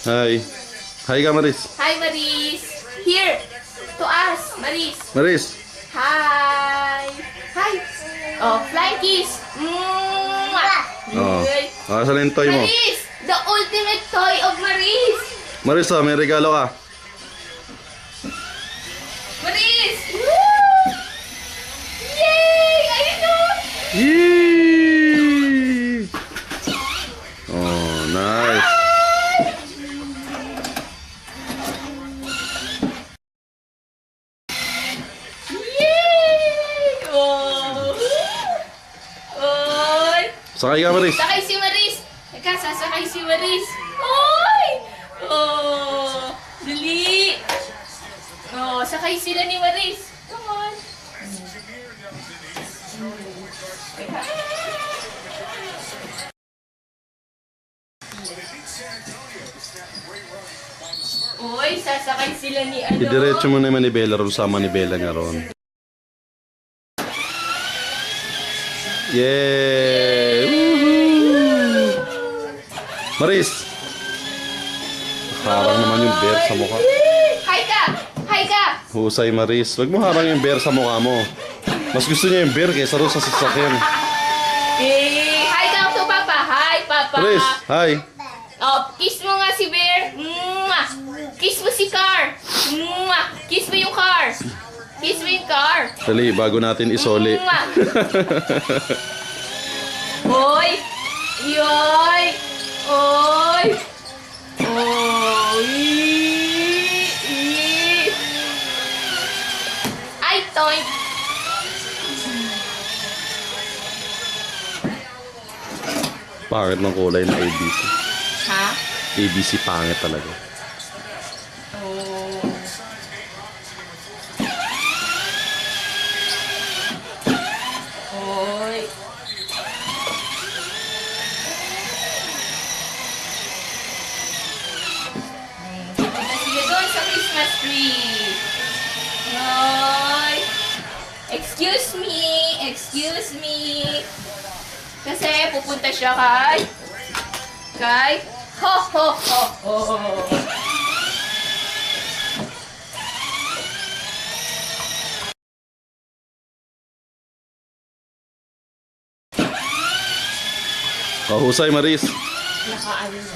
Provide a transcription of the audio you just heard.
Hi. Hi ka, Maris. Hi, Maris. Here. To us, Maris. Maris. Hi. Hi. Oh, flying kiss. Mwah. Oh. Good. Saan yung toy mo? Maris, the ultimate toy of Maris. Maris, may regalo ka. Maris. Woo! Yay! Ayun o. Yee! Oh, nice. Yay! Oh. Oy. Sakay ka, Maris. Sakay si Maris. Teka, sasakay si Maris. Oy! Oh! Dali! Oh, sakay sila ni Maris. Come on. Oy, sasakay sila ni ano? Idiretso mo na yung manibela ron sa manibela nga ron. Yay! Woohoo! Maris! Harang naman yung bear sa mukha. Hi ka! Hi ka! Husay, Maris. Huwag mo harang yung bear sa mukha mo. Mas gusto niya yung bear kaysa ron sa sasakyan. Hi ka to, Papa. Hi, Papa. Maris, hi. Oh, kiss mo nga si Bear. Mwah! Kiss mo si Car. Mwah! Kiss mo yung car. Kiss mo yung car. Dali, bago natin isoli. Mwah! Oy! Yoy! Oy! Oy! Ay, toy! Pangit ng kulay ng ABC. Ha? ABC pangit talaga. Oh. Oy! Pupunta sila doon sa Christmas tree. Oy! Excuse me! Excuse me! Kasi pupunta siya kay ho ho ho ho. Kahusay, Maris. Nakaano na.